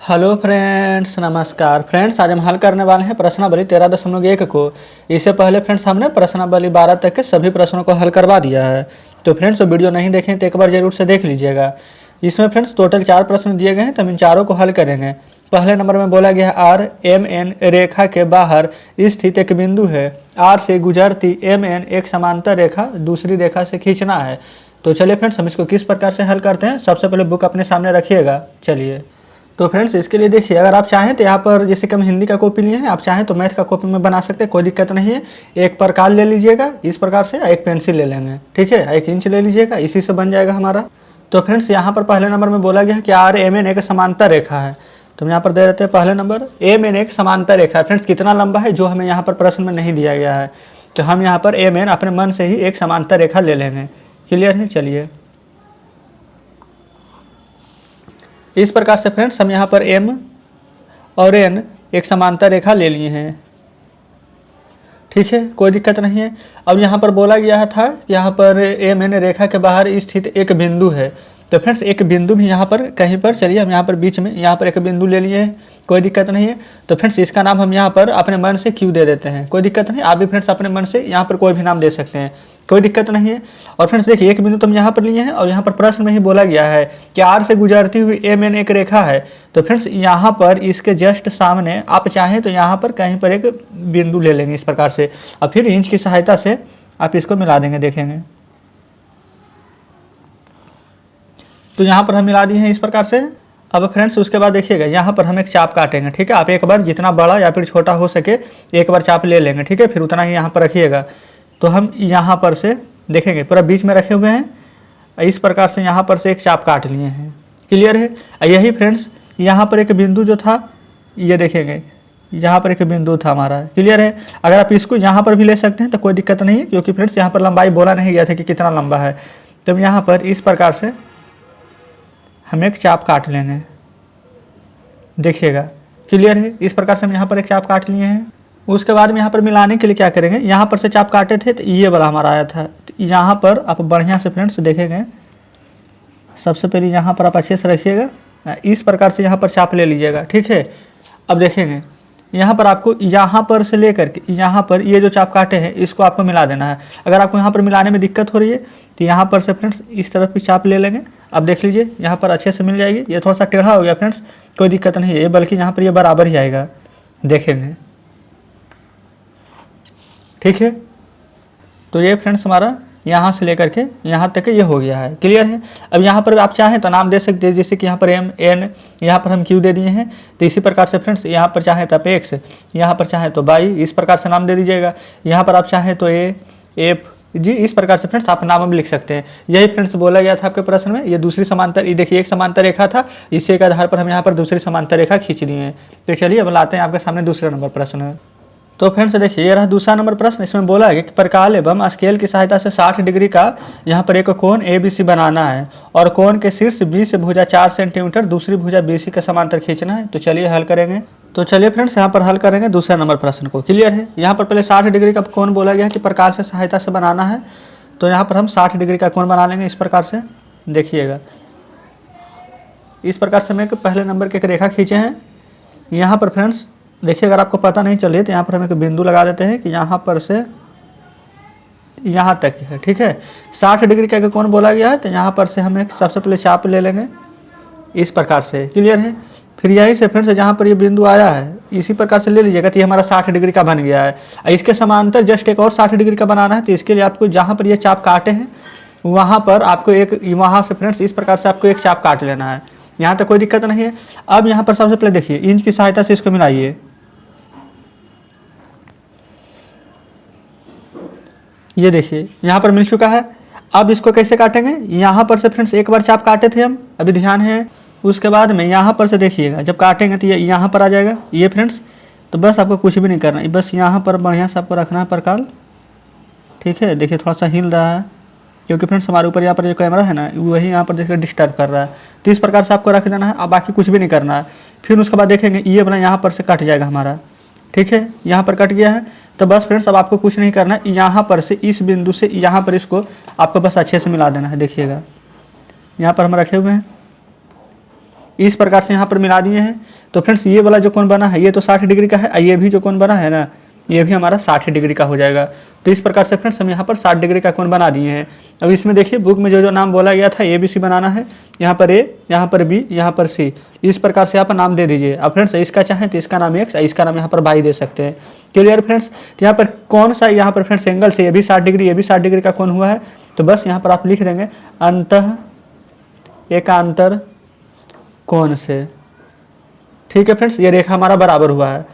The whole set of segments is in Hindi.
हेलो फ्रेंड्स, नमस्कार फ्रेंड्स। आज हम हल करने वाले हैं प्रश्नावली 13.1 को। इससे पहले फ्रेंड्स हमने प्रश्नावली 12 तक के सभी प्रश्नों को हल करवा दिया है। तो फ्रेंड्स वीडियो नहीं देखें तो एक बार जरूर से देख लीजिएगा। इसमें फ्रेंड्स टोटल 4 प्रश्न दिए गए हैं, तो हम इन चारों को हल करेंगे। पहले नंबर में बोला गया आर एम एन रेखा के बाहर स्थित एक बिंदु है। आर से गुजरती एम एन एक समांतर रेखा दूसरी रेखा से खींचना है। तो चलिए फ्रेंड्स हम इसको किस प्रकार से हल करते हैं। सबसे पहले बुक अपने सामने रखिएगा। चलिए तो फ्रेंड्स इसके लिए देखिए, अगर आप चाहें तो यहाँ पर जैसे कि हम हिंदी का कॉपी लिए हैं, आप चाहें तो मैथ का कॉपी में बना सकते हैं, कोई दिक्कत नहीं है। एक प्रकार ले लीजिएगा इस प्रकार से, एक पेंसिल ले लेंगे, ठीक है, 1 इंच ले लीजिएगा, इसी से बन जाएगा हमारा। तो फ्रेंड्स यहाँ पर पहले नंबर में बोला गया है कि आर एम एन एक समांतर रेखा है। तो हम यहाँ पर दे देते हैं पहले नंबर एम एन एक समांतर रेखा है। फ्रेंड्स कितना लंबा है जो हमें यहाँ पर प्रश्न में नहीं दिया गया है, तो हम यहाँ पर एम एन अपने मन से ही एक समांतर रेखा ले लेंगे। क्लियर है। चलिए इस प्रकार से फ्रेंड्स हम यहाँ पर एम और एन एक समांतर रेखा ले लिए हैं, ठीक है, कोई दिक्कत नहीं है। अब यहाँ पर बोला गया था कि यहाँ पर एम एन रेखा के बाहर स्थित एक बिंदु है। तो फ्रेंड्स एक बिंदु भी यहाँ पर कहीं पर, चलिए हम यहाँ पर बीच में यहाँ पर एक बिंदु ले लिए हैं, कोई दिक्कत नहीं है। तो फ्रेंड्स इसका नाम हम यहाँ पर अपने मन से क्यू दे देते हैं, कोई दिक्कत नहीं। आप भी फ्रेंड्स अपने मन से यहाँ पर कोई भी नाम दे सकते हैं, कोई दिक्कत नहीं है। और फ्रेंड्स देखिए एक बिंदु तो हम यहाँ पर लिए हैं, और यहाँ पर प्रश्न में ही बोला गया है कि आर से गुजरती हुई एम एन एक रेखा है। तो फ्रेंड्स यहाँ पर इसके जस्ट सामने आप चाहें तो यहाँ पर कहीं पर एक बिंदु ले लेंगे इस प्रकार से, और फिर इंच की सहायता से आप इसको मिला देंगे, देखेंगे। तो यहाँ पर हम मिला दिए हैं इस प्रकार से। अब फ्रेंड्स उसके बाद देखिएगा यहाँ पर हम एक चाप काटेंगे, ठीक है। आप एक बार जितना बड़ा या फिर छोटा हो सके एक बार चाप ले लेंगे, ठीक है, फिर उतना ही यहाँ पर रखिएगा। तो हम यहाँ पर से देखेंगे पूरा बीच में रखे हुए हैं, इस प्रकार से यहाँ पर से एक चाप काट लिए हैं। क्लियर है। यही फ्रेंड्स यहाँ पर एक बिंदु जो था, ये देखेंगे यहाँ पर एक बिंदु था हमारा। क्लियर है। अगर आप इसको यहाँ पर भी ले सकते हैं तो कोई दिक्कत नहीं है, क्योंकि फ्रेंड्स यहाँ पर लंबाई बोला नहीं गया था कि कितना लंबा है। तो यहाँ पर इस प्रकार से हम एक चाप काट लेंगे, देखिएगा। क्लियर है। इस प्रकार से हम यहाँ पर एक चाप काट लिए हैं। उसके बाद में यहाँ पर मिलाने के लिए क्या करेंगे, यहाँ पर से चाप काटे थे तो ये वाला हमारा आया था। तो यहाँ पर आप बढ़िया से फ्रेंड्स देखेंगे, सबसे पहले यहाँ पर आप अच्छे से रखिएगा, इस प्रकार से यहाँ पर चाप ले लीजिएगा, ठीक है। अब देखेंगे यहाँ पर आपको यहाँ पर से लेकर के यहाँ पर ये जो चाप काटे हैं इसको आपको मिला देना है। अगर आपको यहाँ पर मिलाने में दिक्कत हो रही है तो यहाँ पर से फ्रेंड्स इस तरफ भी चाप ले लेंगे। अब देख लीजिए यहाँ पर अच्छे से मिल जाएगी। ये थोड़ा सा टेढ़ा हो गया फ्रेंड्स, कोई दिक्कत नहीं है, बल्कि यहाँ पर ये बराबर ही आएगा, देखेंगे, ठीक है। तो ये फ्रेंड्स हमारा यहाँ से लेकर के यहाँ तक ये हो गया है। क्लियर है। अब यहाँ पर आप चाहें तो नाम दे सकते हैं, जैसे कि यहाँ पर एम एन, यहाँ पर हम क्यू दे दिए हैं। तो इसी प्रकार से फ्रेंड्स यहाँ पर चाहें तो आप एक्स, यहाँ पर चाहें तो वाई, इस प्रकार से नाम दे दीजिएगा। यहाँ पर आप चाहें तो ए एफ जी, इस प्रकार से फ्रेंड्स आप नाम भी लिख सकते हैं। यही फ्रेंड्स बोला गया था आपके प्रश्न में। ये दूसरी समांतर, ये देखिए एक समांतर रेखा था, इसी के आधार पर हम यहाँ पर दूसरी समांतर रेखा खींच दिए हैं। तो चलिए अब लाते हैं आपके सामने दूसरा नंबर प्रश्न। तो फ्रेंड्स देखिए ये रहा दूसरा नंबर प्रश्न। इसमें बोला है कि प्रकाल एवं स्केल की सहायता से 60 डिग्री का यहाँ पर एक कोण ABC बनाना है, और कोण के शीर्ष B से भुजा 4 सेंटीमीटर दूसरी भुजा BC के समांतर खींचना है। तो चलिए हल करेंगे। तो चलिए फ्रेंड्स यहाँ पर हल करेंगे दूसरा नंबर प्रश्न को। क्लियर है। यहाँ पर पहले 60 डिग्री का कोण बोला गया है कि प्रकाल से सहायता से बनाना है। तो यहाँ पर हम 60 डिग्री का कोण बना लेंगे इस प्रकार से, देखिएगा। इस प्रकार से हम एक पहले नंबर की एक रेखा खींचे हैं। यहाँ पर फ्रेंड्स देखिए, अगर आपको पता नहीं चले तो यहाँ पर हम एक बिंदु लगा देते हैं कि यहाँ पर से यहाँ तक है, ठीक है। 60 डिग्री का कोण बोला गया है, तो यहाँ पर से हम एक सबसे पहले चाप ले लेंगे इस प्रकार से। क्लियर है। फिर यहीं से फ्रेंड्स जहाँ पर ये बिंदु आया है इसी प्रकार से ले लीजिएगा, तो ये हमारा 60 डिग्री का बन गया है। इसके समांतर जस्ट एक और 60 डिग्री का बनाना है। तो इसके लिए आपको जहाँ पर ये चाप काटे हैं वहाँ पर आपको एक, वहाँ से फ्रेंड्स इस प्रकार से आपको एक चाप काट लेना है। यहाँ तक कोई दिक्कत नहीं है। अब यहाँ पर सबसे पहले देखिए इंच की सहायता से इसको मिलाइए। ये देखिए यहाँ पर मिल चुका है। अब इसको कैसे काटेंगे, यहाँ पर से फ्रेंड्स एक बार चाप काटे थे हम, अभी ध्यान है। उसके बाद में यहाँ पर से देखिएगा जब काटेंगे तो ये यहाँ पर आ जाएगा ये फ्रेंड्स। तो बस आपको कुछ भी नहीं करना, बस यहाँ पर बढ़िया से आपको रखना है प्रकाल, ठीक है। देखिए थोड़ा सा हिल रहा है, क्योंकि फ्रेंड्स हमारे ऊपर यहाँ पर जो कैमरा है ना वही यहाँ पर देखिए डिस्टर्ब कर रहा है। तो इस प्रकार से आपको रख देना है, अब बाकी कुछ भी नहीं करना है। फिर उसके बाद देखेंगे ये वाला यहाँ पर से कट जाएगा हमारा, ठीक है। यहाँ पर कट गया है। तो बस फ्रेंड्स अब आपको कुछ नहीं करना है, यहाँ पर से इस बिंदु से यहाँ पर इसको आपको बस अच्छे से मिला देना है। देखिएगा यहाँ पर हम रखे हुए हैं, इस प्रकार से यहाँ पर मिला दिए हैं। तो फ्रेंड्स ये वाला जो कोण बना है ये तो 60 डिग्री का है, ये भी जो कोण बना है ना ये भी हमारा 60 डिग्री का हो जाएगा। तो इस प्रकार से फ्रेंड्स हम यहाँ पर 60 डिग्री का कोण बना दिए हैं। अब इसमें देखिए बुक में जो जो नाम बोला गया था ABC बनाना है, यहाँ पर A, यहाँ पर B, यहाँ पर C, इस प्रकार से आप नाम दे दीजिए। अब फ्रेंड्स इसका चाहें तो इसका नाम X, इसका नाम यहाँ पर Y दे सकते हैं। Clear friends. तो यहाँ पर कौन सा यहाँ पर फ्रेंड्स एंगल से ये भी 60 डिग्री, ये भी 60 डिग्री का कोण हुआ है, तो बस यहाँ पर आप लिख देंगे अंतः एकांतर कोण से। ठीक है फ्रेंड्स, ये रेखा हमारा बराबर हुआ है।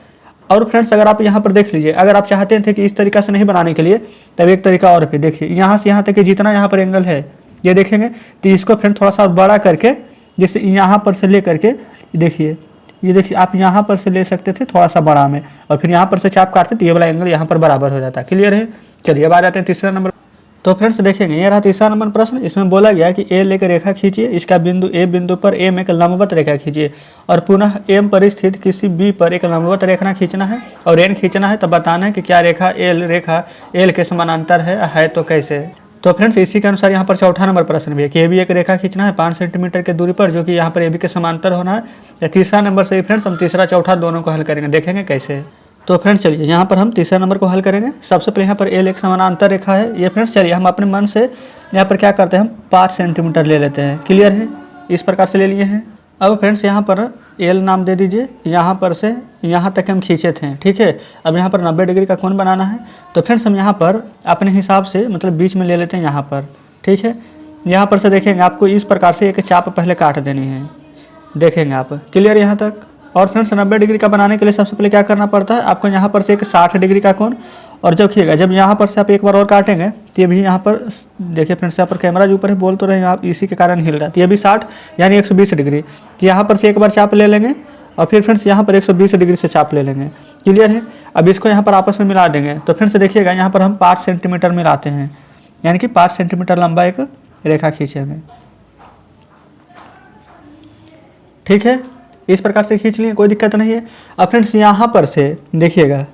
और फ्रेंड्स अगर आप यहाँ पर देख लीजिए, अगर आप चाहते थे कि इस तरीका से नहीं बनाने के लिए, तब एक तरीका और भी देखिए, यहाँ से यहाँ तक जितना यहाँ पर एंगल है ये देखेंगे, तो इसको फ्रेंड थोड़ा सा बड़ा करके, जैसे यहाँ पर से ले करके देखिए, ये देखिए आप यहाँ पर से ले सकते थे थोड़ा सा बड़ा में, और फिर यहाँ पर से चाप काटते तो ये वाला एंगल यहाँ पर बराबर हो जाता है। क्लियर है। चलिए अब आ जाते हैं तीसरा नंबर। तो फ्रेंड्स देखेंगे ये रहा तीसरा नंबर प्रश्न। इसमें बोला गया कि ए लेकर रेखा खींचिए, इसका बिंदु ए बिंदु पर एम एक लंबवत रेखा खींचिए और पुनः एम पर स्थित किसी बी पर एक लंबवत रेखा खींचना है और एन खींचना है। तब बताना है कि क्या रेखा एल के समानांतर है तो कैसे। तो फ्रेंड्स इसी के अनुसार यहाँ पर चौथा नंबर प्रश्न भी है कि ए बी एक रेखा खींचना है 5 सेंटीमीटर की दूरी पर, जो कि यहाँ पर ए बी के समांतर होना है। या तीसरा नंबर से फ्रेंड्स हम तीसरा चौथा दोनों को हल करेंगे, देखेंगे कैसे। तो फ्रेंड्स चलिए यहाँ पर हम तीसरा नंबर को हल करेंगे। सबसे पहले यहाँ पर एल एक समानांतर रेखा है। ये फ्रेंड्स चलिए हम अपने मन से यहाँ पर क्या करते हैं, हम 5 सेंटीमीटर ले लेते हैं। क्लियर है, इस प्रकार से ले लिए हैं। अब फ्रेंड्स यहाँ पर एल नाम दे दीजिए, यहाँ पर से यहाँ तक हम खींचे थे। ठीक है, अब यहाँ पर 90 डिग्री का कोण बनाना है। तो फ्रेंड्स हम यहाँ पर अपने हिसाब से मतलब बीच में ले लेते हैं यहाँ पर। ठीक है, यहाँ पर से देखेंगे आपको इस प्रकार से एक चाप पहले काट देनी है, देखेंगे आप। क्लियर यहाँ तक। और फ्रेंड्स 90 डिग्री का बनाने के लिए सबसे पहले क्या करना पड़ता है, आपको यहाँ पर से एक 60 डिग्री का कोण, और जब खींचेगा जब यहाँ पर से आप एक बार और काटेंगे तो ये भी यहाँ पर देखिए फ्रेंड्स, यहाँ पर कैमरा जो ऊपर है बोल तो रहे हैं आप, इसी के कारण हिल रहा है। तो ये भी 60 यानी 120 डिग्री। तो यहाँ पर से एक बार चाप ले लेंगे और फिर फ्रेंड्स यहाँ पर 120 डिग्री से चाप ले लेंगे। क्लियर है। अब इसको यहाँ पर आपस में मिला देंगे। तो फ्रेंड्स देखिएगा यहाँ पर हम 5 सेंटीमीटर मिलाते हैं, यानी कि 5 सेंटीमीटर लंबा एक रेखा खींचेंगे। ठीक है, इस प्रकार से खींच लिए, कोई दिक्कत नहीं है। अब फ्रेंड्स यहाँ पर से देखिएगा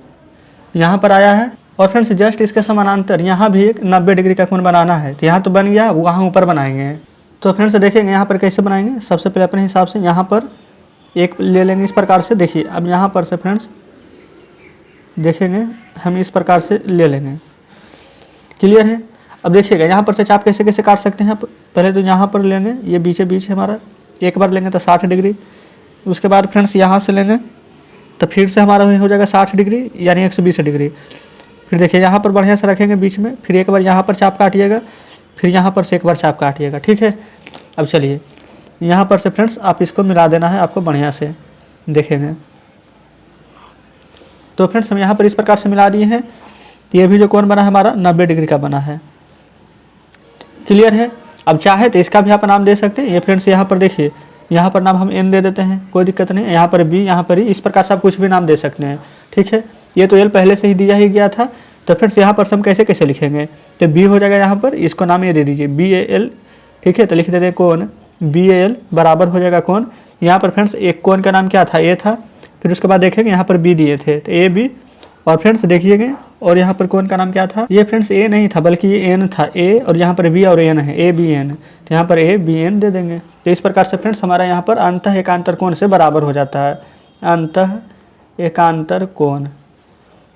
यहाँ पर आया है और फ्रेंड्स जस्ट इसके समानांतर यहाँ भी एक 90 डिग्री का कोण बनाना है। तो यहाँ तो बन गया, वहाँ ऊपर बनाएंगे। तो फ्रेंड्स देखेंगे यहाँ पर कैसे बनाएंगे। सबसे पहले अपने हिसाब से यहाँ पर एक ले लेंगे इस प्रकार से। देखिए अब यहाँ पर से फ्रेंड्स देखेंगे हम इस प्रकार से ले लेंगे। क्लियर है। अब देखिएगा यहाँ पर से चाप कैसे कैसे काट सकते हैं। पहले तो यहाँ पर लेंगे, ये बीचे बीच है हमारा, एक बार लेंगे तो 60 डिग्री। उसके बाद फ्रेंड्स यहाँ से लेंगे तो फिर से हमारा हो जाएगा 60 डिग्री यानी 120 डिग्री। फिर देखिए यहाँ पर बढ़िया से रखेंगे बीच में, फिर एक बार यहाँ पर चाप काटिएगा, फिर यहाँ पर से एक बार चाप काटिएगा। ठीक है। अब चलिए यहाँ पर से फ्रेंड्स आप इसको मिला देना है आपको बढ़िया से, देखेंगे। तो फ्रेंड्स हम यहाँ पर इस प्रकार से मिला दिए हैं। ये भी जो कोण बना है हमारा 90 डिग्री का बना है। क्लियर है। अब चाहे तो इसका भी आप नाम दे सकते हैं। ये फ्रेंड्स यहाँ पर देखिए, यहाँ पर नाम हम एन दे देते हैं, कोई दिक्कत नहीं। यहाँ पर बी, यहाँ पर ई, इस प्रकार से आप कुछ भी नाम दे सकते हैं। ठीक है, ये तो एल पहले से ही दिया ही गया था। तो फ्रेंड्स यहाँ पर हम कैसे कैसे लिखेंगे, तो बी हो जाएगा यहाँ पर, इसको नाम ये दे दीजिए BAL। ठीक है, तो लिख देते हैं कोण BAL बराबर हो जाएगा कोण। यहाँ पर फ्रेंड्स एक कोण का नाम क्या था, ए था। फिर उसके बाद देखेंगे यहाँ पर बी दिए थे, तो AB। और फ्रेंड्स देखिएगा, और यहाँ पर कोण का नाम क्या था, ये फ्रेंड्स ए नहीं था बल्कि ये एन था, ए, और यहाँ पर बी और एन है, ABN। तो यहाँ पर ABN दे देंगे। तो इस प्रकार से फ्रेंड्स हमारा यहाँ पर अंतः एकांतर कोण से बराबर हो जाता है, अंतः एकांतर कोण।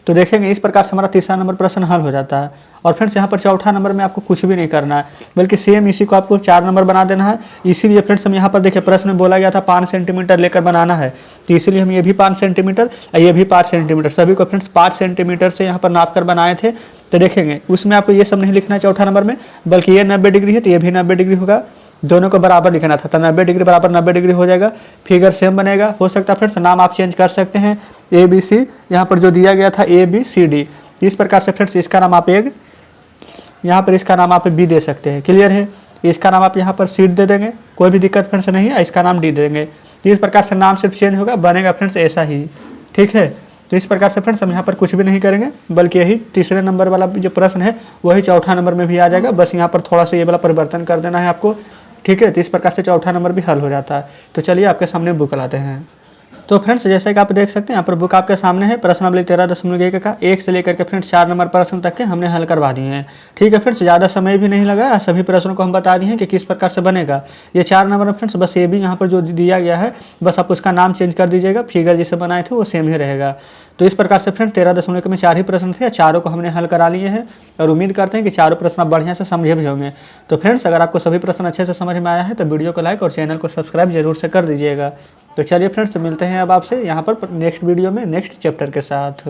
तो देखेंगे इस प्रकार से हमारा तीसरा नंबर प्रश्न हल हो जाता है। और फ्रेंड्स यहाँ पर चौथा नंबर में आपको कुछ भी नहीं करना है, बल्कि सेम इसी को आपको 4 नंबर बना देना है। इसीलिए फ्रेंड्स हम यहाँ पर देखिए प्रश्न में बोला गया था 5 सेंटीमीटर लेकर बनाना है, तो इसीलिए हम ये भी 5 सेंटीमीटर और ये भी 5 सेंटीमीटर, सभी को फ्रेंड्स 5 सेंटीमीटर से यहाँ पर नाप कर बनाए थे। तो देखेंगे उसमें आपको ये सब नहीं लिखना है चौथा नंबर में, बल्कि ये 90 डिग्री है तो ये भी 90 डिग्री होगा, दोनों को बराबर लिखना था। तो 90 डिग्री बराबर 90 डिग्री हो जाएगा, फिगर सेम बनेगा। हो सकता है फ्रेंड्स नाम आप चेंज कर सकते हैं, ABC यहाँ पर जो दिया गया था ABCD, इस प्रकार से फ्रेंड्स इसका नाम आप एक, यहाँ पर इसका नाम आप B दे सकते हैं। क्लियर है। इसका नाम आप यहाँ पर C दे देंगे, कोई भी दिक्कत फ्रेंड्स नहीं है, इसका नाम D दे देंगे। तो इस प्रकार से नाम सिर्फ चेंज होगा, बनेगा फ्रेंड्स ऐसा ही। ठीक है। तो इस प्रकार से फ्रेंड्स हम यहाँ पर कुछ भी नहीं करेंगे, बल्कि यही तीसरे नंबर वाला जो प्रश्न है वही चौथा नंबर में भी आ जाएगा। बस यहाँ पर थोड़ा सा ये वाला परिवर्तन कर देना है आपको। ठीक है। तो इस प्रकार से चौथा नंबर भी हल हो जाता है। तो चलिए आपके सामने बुक लाते हैं। तो फ्रेंड्स जैसे कि आप देख सकते हैं यहाँ पर बुक आपके सामने है। प्रश्नावली 13.1 का 1 से लेकर के फ्रेंड्स 4 नंबर प्रश्न तक के हमने हल करवा दिए हैं। ठीक है फ्रेंड्स, ज़्यादा समय भी नहीं लगा, सभी प्रश्नों को हम बता दिए हैं कि किस प्रकार से बनेगा। ये 4 नंबर फ्रेंड्स, बस ये भी यहाँ पर जो दिया गया है बस आप उसका नाम चेंज कर दीजिएगा, फिगर जिसे बनाए थे वो सेम ही रहेगा। तो इस प्रकार से फ्रेंड्स 13.1 में 4 ही प्रश्न थे, चारों को हमने हल करा लिए हैं और उम्मीद करते हैं कि चारों प्रश्न आप बढ़िया से समझे भी होंगे। तो फ्रेंड्स अगर आपको सभी प्रश्न अच्छे से समझ में आया है तो वीडियो को लाइक और चैनल को सब्सक्राइब जरूर से कर दीजिएगा। तो चलिए फ्रेंड्स मिलते हैं अब आपसे यहाँ पर नेक्स्ट वीडियो में नेक्स्ट चैप्टर के साथ।